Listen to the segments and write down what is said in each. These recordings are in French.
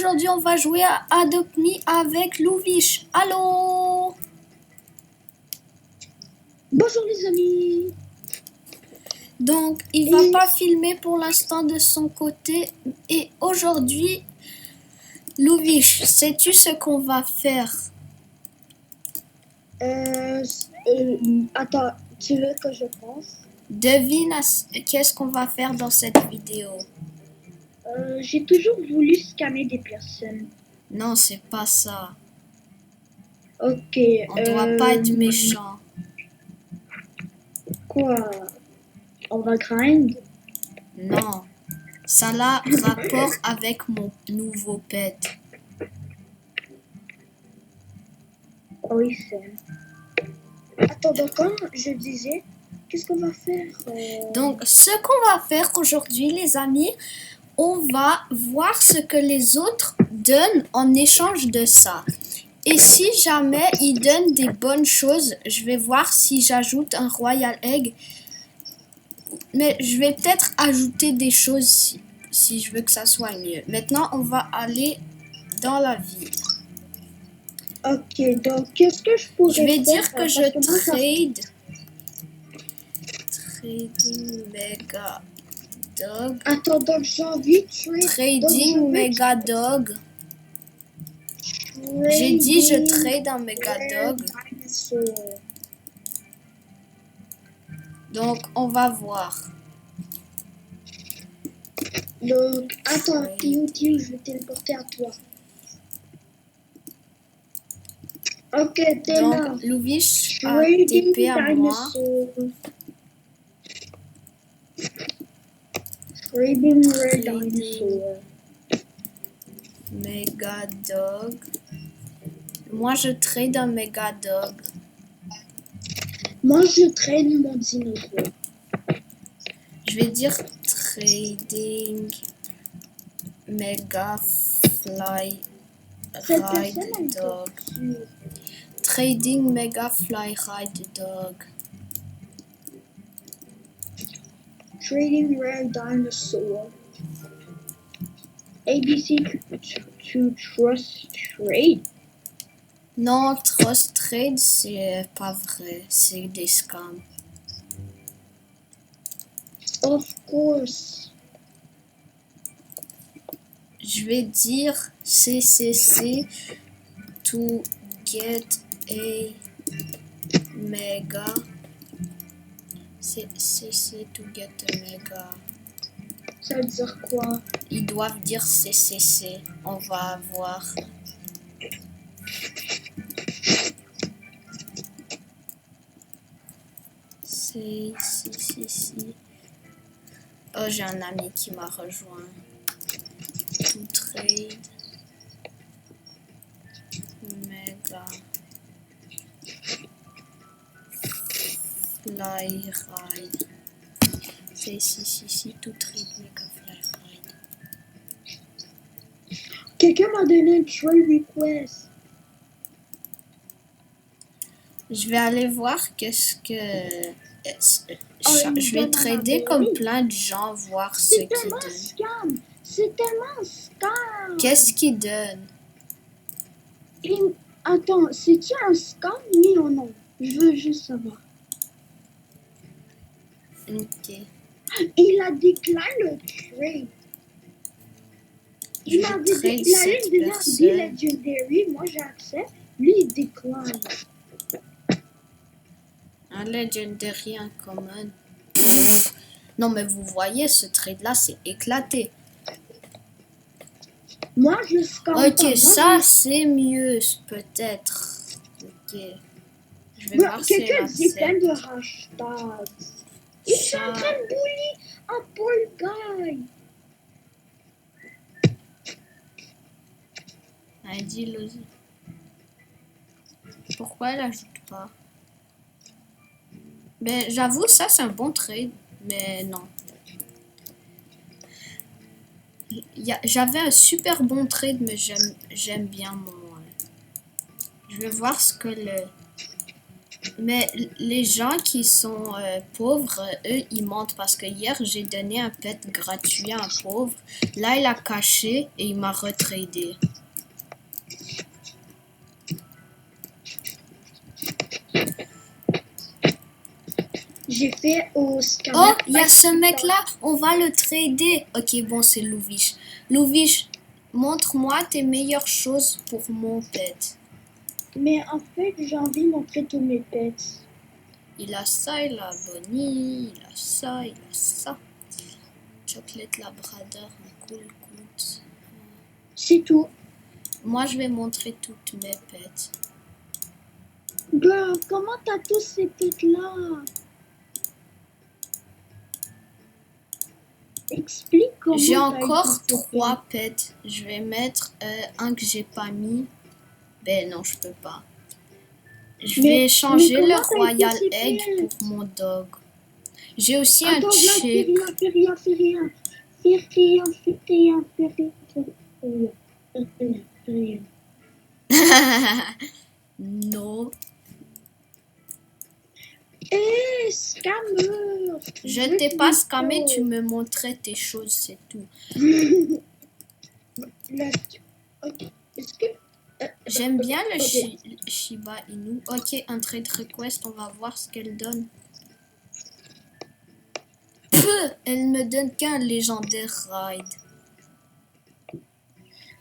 Aujourd'hui, on va jouer à Adopt Me avec Louvish. Allô? Bonjour les amis. Donc, il va pas filmer pour l'instant de son côté. Et aujourd'hui, Louvish, sais-tu ce qu'on va faire? Attends, tu veux que je pense? Devine qu'est-ce qu'on va faire dans cette vidéo. J'ai toujours voulu scammer des personnes. Non, c'est pas ça. Ok. On doit pas être méchant. Quoi? On va grind? Non. Ça a rapport avec mon nouveau pet. Oui, c'est. Attends, donc comme je disais, qu'est-ce qu'on va faire? Donc, ce qu'on va faire aujourd'hui, les amis, on va voir ce que les autres donnent en échange de ça. Et si jamais ils donnent des bonnes choses, je vais voir si j'ajoute un Royal Egg. Mais je vais peut-être ajouter des choses si je veux que ça soit mieux. Maintenant, on va aller dans la ville. Ok, donc qu'est-ce que je pourrais Je vais faire? dire que je trade. Trading Mega Dog. Attends, donc j'ai envie de trade. Trading Mega Dog. J'ai dit je trade un Mega Dog. Donc, on va voir. Donc, attends, Théo, je vais téléporter à toi. Ok, t'es là. Donc, Louvish a TP à moi. Trading Rare Dinosaur. Mega Dog. Moi, je trade un Mega Dog. Moi, je trade mon dinosaure. Je vais dire Trading Mega Fly Ride Dog. Trading Mega Fly Ride Dog. Trading Rare Dinosaur. ABC to Trust Trade. Non, Trust Trade, c'est pas vrai. C'est des scams. Of course. Je vais dire CCC to get a mega. CCC to get a mega. Ça veut dire quoi? Ils doivent dire CCC. On va voir. CCC. Oh, j'ai un ami qui m'a rejoint. To trade. Mega. Fly ride. CCC to trade mega fly ride. Quelqu'un m'a donné un trade request. Je vais aller voir qu'est-ce que... je vais trader comme plein de gens, voir ce qu'ils donnent. C'est tellement un scam. Qu'est-ce qu'ils donnent? Attends, c'est-tu un scam, oui ou non? Je veux juste savoir. Ok. Il a déclaré le trade. Il a déjà dit Legendary, moi j'accepte. Lui il déclare. Un Legendary, un Common. Non mais vous voyez, ce trade là c'est éclaté. Moi je scanne ok, pas. Ça c'est mieux peut-être. Ok. Je vais voir si quelqu'un dit plein de hashtags. Ils sont en train de bully un poor guy. ID Lozy. Pourquoi elle ajoute pas? Ben j'avoue ça c'est un bon trade, mais non. J'avais un super bon trade, mais j'aime bien mon. Je vais voir ce que le. Mais les gens qui sont pauvres, eux, ils mentent parce que hier, j'ai donné un pet gratuit à un pauvre. Là, il a caché et il m'a retradé. J'ai fait au scanner. Oh, il y a ce mec-là, on va le trader. Ok, bon, c'est Louviche. Louviche, montre-moi tes meilleures choses pour mon pet. Mais en fait, j'ai envie de montrer tous mes pets. Il a ça, il a Bonnie, il a ça, il a ça. Chocolate Labrador, un cool goût. C'est tout. Moi, je vais montrer toutes mes pets. Girl, comment t'as tous ces pets-là? Explique comment J'ai t'as encore eu tous ces 3 pets. Je vais mettre un que j'ai pas mis. Ben non, je peux pas. Je vais changer comment le t'as eu Royal tous ces Egg pets? pour mon dog. J'ai aussi un Attends, là, fais chick. rien, fais rien, fais rien. Fais rien, fais rien, fais rien, fais rien, fais rien, fais rien. Non. Hé, scammer! Je t'ai pas scammé, tu me montrais tes choses, c'est tout. Là, ok. Est-ce que... J'aime bien le ok. Shiba Inu. Ok, un trade request, on va voir ce qu'elle donne. Peu, elle me donne qu'un légendaire ride.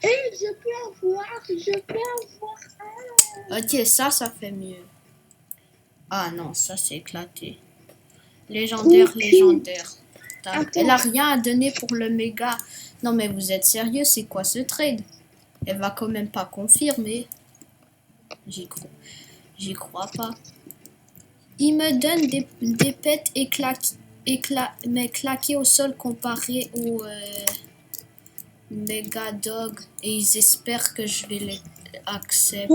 Hé, je peux avoir un. Ok, ça fait mieux. Ah non, ça c'est éclaté. Légendaire, légendaire. Elle a rien à donner pour le méga. Non mais vous êtes sérieux, c'est quoi ce trade? Elle va quand même pas confirmer. J'y crois pas. Il me donne des pets mais claqués au sol comparé au méga dog. Et ils espèrent que je vais les accepter.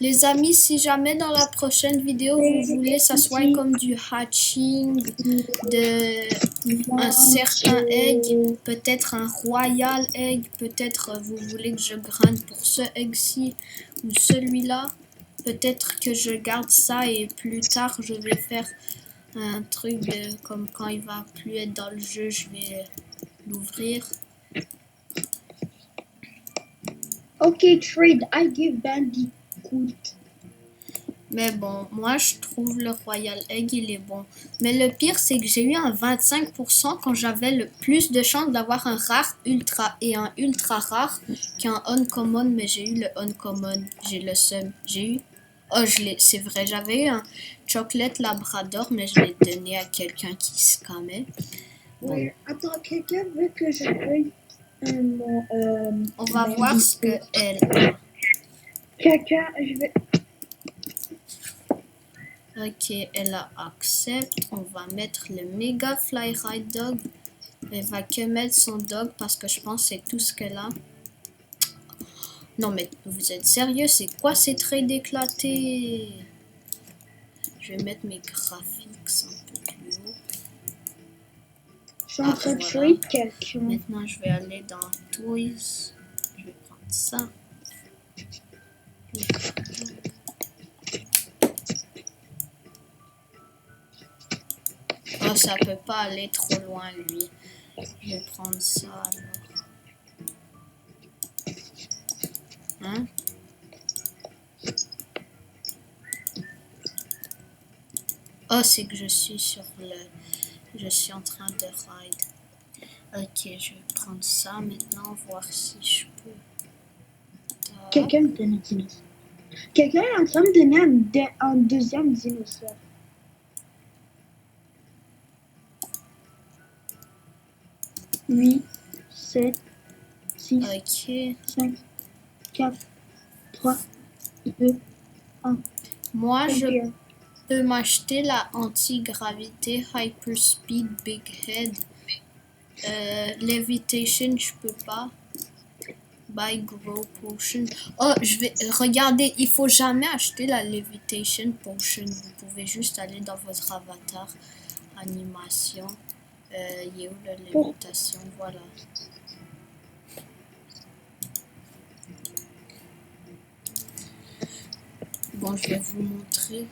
Les amis, si jamais dans la prochaine vidéo vous voulez ça soit comme du hatching de un certain egg, peut-être un royal egg, peut-être vous voulez que je grind pour ce egg-ci ou celui-là, peut-être que je garde ça et plus tard je vais faire un truc de comme quand il va plus être dans le jeu, je vais l'ouvrir. Ok, trade, I give Bandicoot. Mais bon, moi je trouve le Royal Egg il est bon. Mais le pire c'est que j'ai eu un 25% quand j'avais le plus de chance d'avoir un rare ultra et un ultra rare qu'un uncommon, mais j'ai eu le uncommon. J'ai le seum. J'ai eu. Oh, c'est vrai, j'avais eu un chocolate labrador, mais je l'ai donné à quelqu'un qui scammait. Bon. Oui, attends, quelqu'un veut que je veuille mon. On va voir ce que elle a. Quelqu'un, je vais. Ok, elle a accept. On va mettre le méga fly ride dog. Elle va que mettre son dog parce que je pense que c'est tout ce qu'elle a. Non mais vous êtes sérieux? C'est quoi ces traits éclatés? Je vais mettre mes graphiques un peu plus haut. Je suis en train de trade quelqu'un. Maintenant je vais aller dans Toys. Je vais prendre ça. Oh, ça peut pas aller trop loin lui. Je vais prendre ça alors. Hein? Oh, c'est que je suis sur le... Je suis en train de ride. Ok, je vais prendre ça maintenant, voir si je peux. Quelqu'un me donne un dinosaure. Quelqu'un est en train de me donner un deuxième dinosaure. Huit, 7, 6, Ok. 5, 4, 3, 2, 1. Moi, je peux m'acheter la anti-gravité Hyperspeed Big Head. Levitation, je peux pas. Buy Grow Potion. Oh, je vais... Regardez, il faut jamais acheter la Levitation Potion. Vous pouvez juste aller dans votre avatar. Animation. Il est où la lévitation? Voilà. Bon, je vais vous montrer.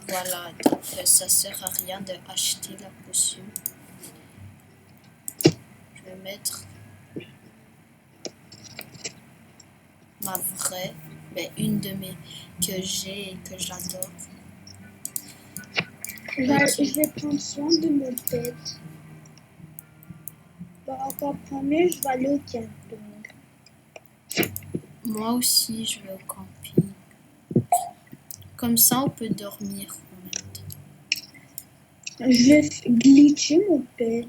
Voilà, donc ça sert à rien de acheter la potion. Je vais mettre ma vraie, mais une de mes que j'ai et que j'adore. Je vais prendre soin de mon pet. Bon, encore premier, je vais aller au camping. Moi aussi, je vais au camping. Comme ça, on peut dormir en même temps. Je vais glitcher mon pet.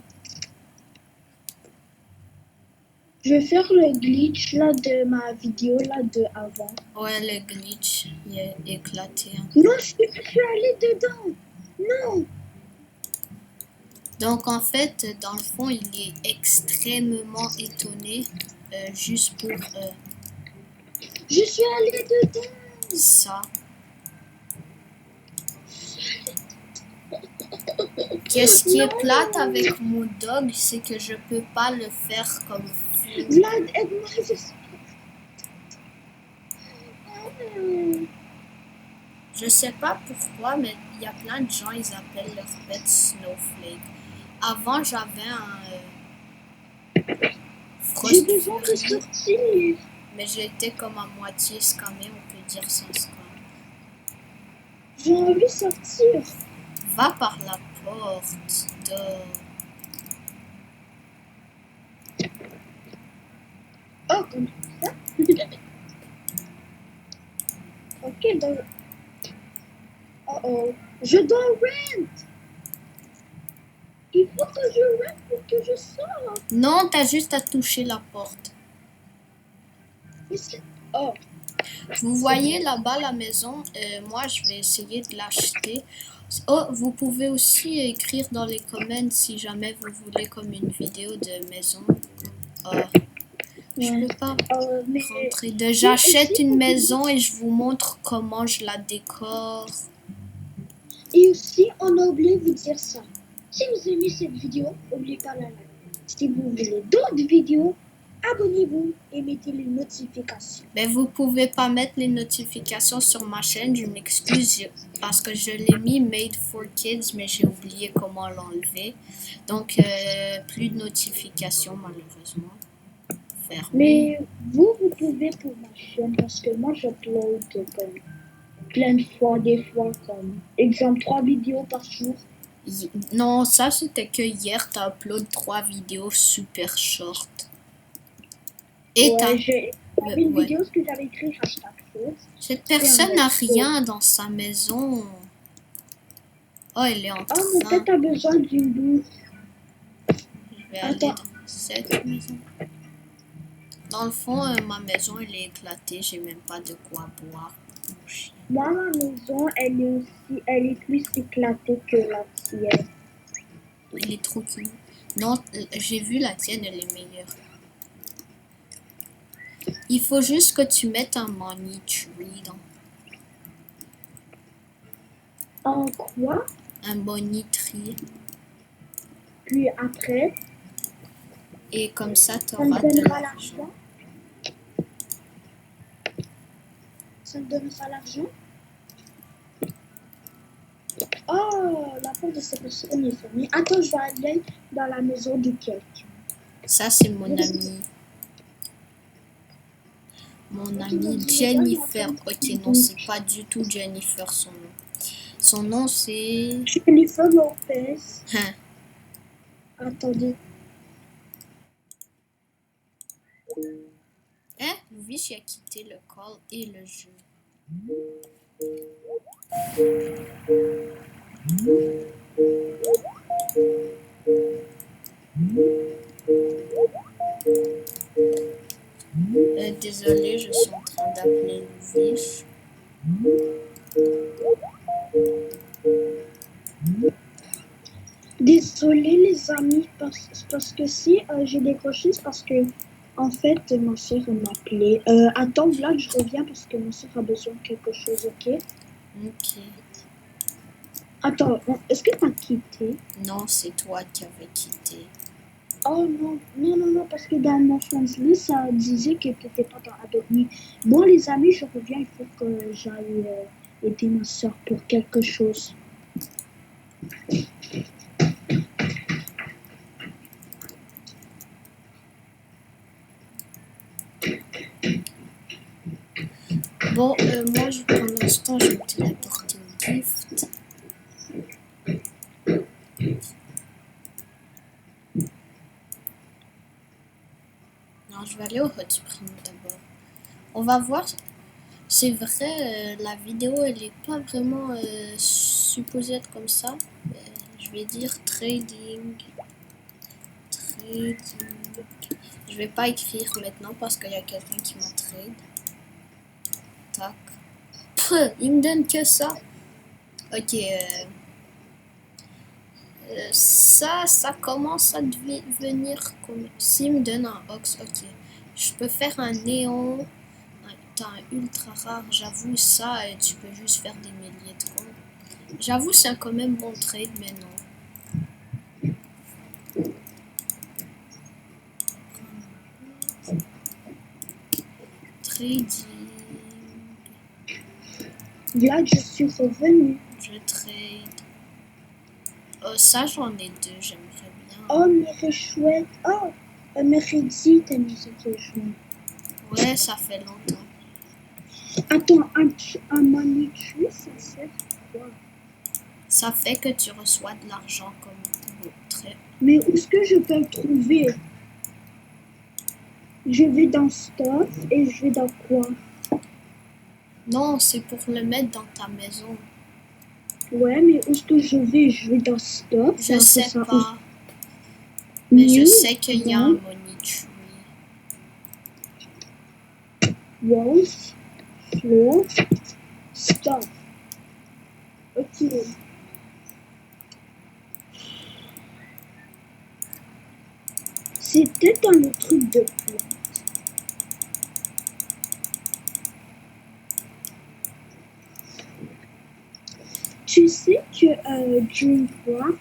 Je vais faire le glitch là de ma vidéo là de avant. Ouais, le glitch, il est éclaté. Hein. Non, je suis allée dedans. Non. Donc en fait, dans le fond, il est extrêmement étonné juste pour Je suis allée dedans. ça. Qu'est-ce qui est plate avec mon dog, c'est que je peux pas le faire comme fou. Vlad, aide-moi, je suis... Je sais pas pourquoi, mais il y a plein de gens, ils appellent leur pet Snowflake. Avant, j'avais un J'ai besoin de sortir. Mais j'étais comme à moitié scammé, on peut dire sans scam. J'ai envie de sortir. Va par la porte. Oh, comme ça. Ok, donc... Oh. Je dois rent. Il faut que je rent pour que je sorte. Non, t'as juste à toucher la porte. Oh. Vous voyez là-bas la maison, moi je vais essayer de l'acheter. Oh, vous pouvez aussi écrire dans les comments si jamais vous voulez comme une vidéo de maison. Je peux pas rentrer. J'achète une maison et je vous montre comment je la décore. Et aussi, on a oublié de vous dire ça. Si vous aimez cette vidéo, n'oubliez pas la like. Si vous voulez d'autres vidéos, abonnez-vous et mettez les notifications. Mais vous pouvez pas mettre les notifications sur ma chaîne, je m'excuse parce que je l'ai mis Made for Kids, mais j'ai oublié comment l'enlever. Donc, plus de notifications malheureusement. Fermé. Mais vous pouvez pour ma chaîne parce que moi j'upload comme plein de fois, des fois comme exemple 3 vidéos par jour. Non, ça c'était que hier, t'as upload 3 vidéos super short. Et ouais, j'ai une ouais. vidéo que j'avais écrit hashtag chose. Cette personne n'a rien dans sa maison. Oh, elle est en train. Oh, mais peut-être t'as besoin d'une douche. Je vais aller dans cette maison. Dans le fond, ma maison, elle est éclatée. J'ai même pas de quoi boire. Moi, ma maison, elle est plus éclatée que la tienne. Elle est trop cool. Non, j'ai vu la tienne, elle est meilleure. Il faut juste que tu mettes un money tree dans. En quoi? Un money tree. Puis après, et comme ça, tu ça me auras de donnera l'argent. l'argent. Ça me donnera l'argent. Oh, la porte de cette personne est fermée. Attends, je vais aller dans la maison de quelqu'un. Ça, c'est mon ami. Mon ami Jennifer. Ok, non, c'est pas du tout Jennifer son nom. Son nom, c'est... Jennifer Lopez. Hein. Attendez. Hein? Louis a quitté le call et le jeu. Désolé, je suis en train d'appeler Louis. Désolée les amis, parce que si j'ai décroché, c'est parce que en fait ma soeur m'appelait. Attends Vlad, je reviens parce que ma soeur a besoin de quelque chose, ok? Ok. Attends, est-ce que t'as quitté? Non, c'est toi qui avais quitté. Oh non, non, non, non, parce que dans mon friends list, ça disait que tu n'étais pas dans Adopt Me. Bon, les amis, je reviens, il faut que j'aille aider ma soeur pour quelque chose. Bon, moi, pour l'instant, je vais me téléporter au gift. Non, je vais aller au hot spring d'abord. On va voir. C'est vrai, la vidéo, elle est pas vraiment supposée être comme ça. Je vais dire trading. Trading. Je vais pas écrire maintenant parce qu'il y a quelqu'un qui m'a trade. Tac. Pff, il me donne que ça. Ok. Ça commence à devenir comme. S'il me donne un ox, ok. Je peux faire un néon. T'as un ultra rare, j'avoue ça, tu peux juste faire des milliers de points. J'avoue c'est quand même bon trade, mais non. Trading. Là, je suis revenu. Je trade. Oh, ça j'en ai deux, j'aimerais bien. Oh, mais chouette. Oh, mais Redzi, t'as mis ça chouette. Ouais, ça fait longtemps. Attends, un money tree, ça sert à quoi? Ça fait que tu reçois de l'argent comme trade. Mais où est-ce que je peux le trouver? Je vais dans Stuff et je vais dans quoi? Non, c'est pour le mettre dans ta maison. Ouais, mais où est-ce que je vais? Je vais dans Stuff. Je sais pas. Mais je sais qu'il y a un money tree. Walls, floor, Stuff. Ok. C'était dans le truc de plante. Tu sais que Dreamcraft,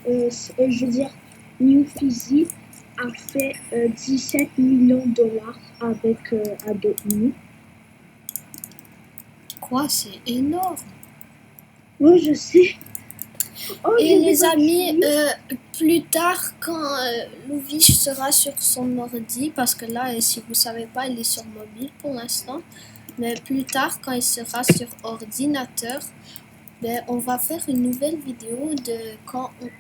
je veux dire, New Fizzy a fait 17 millions de dollars avec Adopt Me. Quoi, c'est énorme. Ouais, je sais. Oh, et les amis, plus tard, quand Louvish sera sur son ordi, parce que là, si vous savez pas, il est sur mobile pour l'instant, mais plus tard, quand il sera sur ordinateur, ben, on va faire une nouvelle vidéo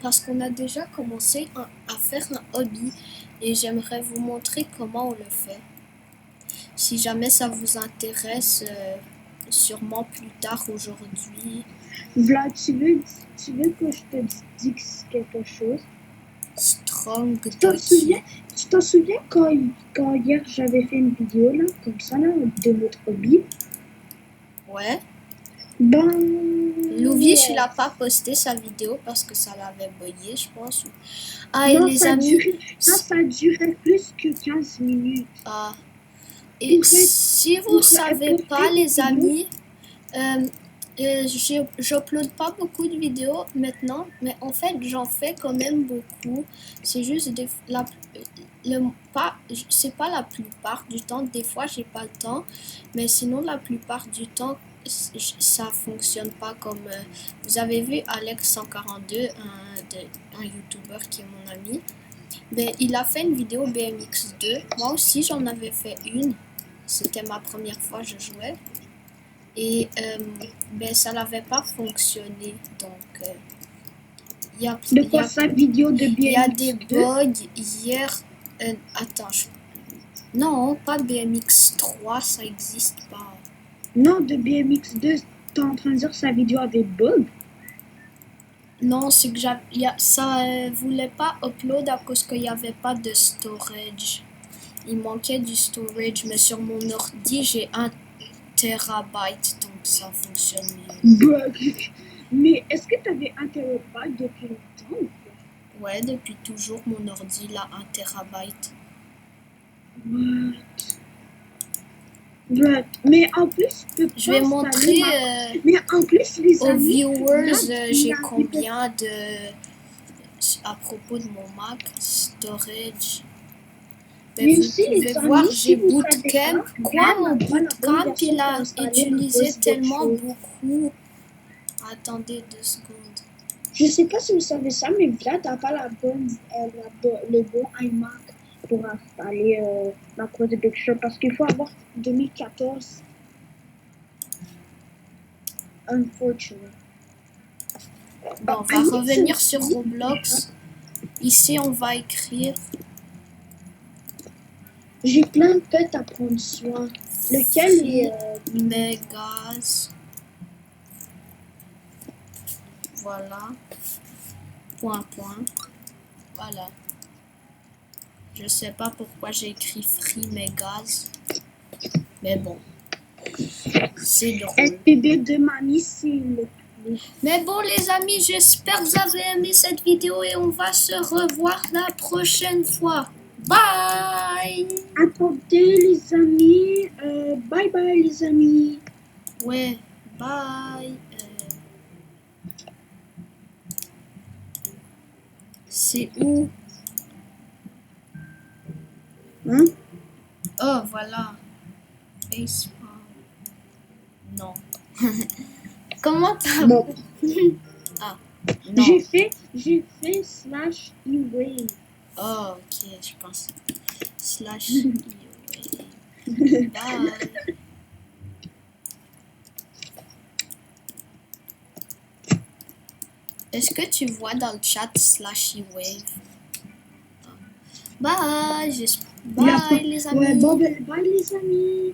parce qu'on a déjà commencé à faire un hobby et j'aimerais vous montrer comment on le fait. Si jamais ça vous intéresse, sûrement plus tard aujourd'hui. Vlad, tu veux que je te dise quelque chose? Strong. Tu t'en souviens quand hier j'avais fait une vidéo là, comme ça là, de notre hobby? Ouais. Ben. Louvish, il a pas posté sa vidéo parce que ça l'avait bugué, je pense. Ah, non, et les amis. Ça durait plus que 15 minutes. Ah. Et si vous savez pas, les amis, j'upload pas beaucoup de vidéos maintenant, mais en fait, j'en fais quand même beaucoup. C'est juste c'est pas la plupart du temps. Des fois, j'ai pas le temps, mais sinon, la plupart du temps, ça fonctionne pas comme. Vous avez vu Alex 142, un YouTuber qui est mon ami. Ben, il a fait une vidéo BMX2. Moi aussi, j'en avais fait une. C'était ma première fois que je jouais. Et ben, ça n'avait pas fonctionné. Donc, il y a des bugs hier. Attends. Non, pas BMX3, ça n'existe pas. Non, de BMX2, t'es en train de dire que sa vidéo avait bug? Non, c'est que ça voulait pas upload à cause qu'il n'y avait pas de storage. Il manquait du storage, mais sur mon ordi, j'ai 1 terabyte, donc ça fonctionne mieux. Mais est-ce que tu avais 1 terabyte depuis longtemps ou quoi? Ouais, depuis toujours, mon ordi, il a 1 terabyte. Mais en plus, je vais montrer mais en plus, les aux viewers, j'ai combien de à propos de mon Mac, storage. Mais Vous aussi, pouvez les voir, amis, j'ai si vous savez Bootcamp. pas, Quoi, mon Vlad n'a pas la bonne Bootcamp, version il pour a installer utilisé Windows tellement Virtual. beaucoup. Attendez 2 secondes. Je sais pas si vous savez ça, mais Vlad n'a pas le bon iMac pour installer la code de Big Sur parce qu'il faut avoir 2014. Unfortunately. Bon, on va revenir sur Roblox. Ici, on va écrire J'ai plein de pets à prendre soin. Lequel est Megas. Voilà. Point. Voilà. Je sais pas pourquoi j'ai écrit Free Megas. Mais bon. C'est drôle. SPB de mamie, c'est le plus. Mais bon les amis, j'espère que vous avez aimé cette vidéo et on va se revoir la prochaine fois. Bye! Attendez les amis. Bye bye les amis. Ouais, bye. C'est où? Hein? Oh, voilà. Facebook. Non. Comment t'as... Non. Ah, non. J'ai fait slash e-wave. Oh, ok, je pense. Slash Bye. Est-ce que tu vois dans le chat slash wave? Bye, bye les amis. Ouais, bon, bye les amis.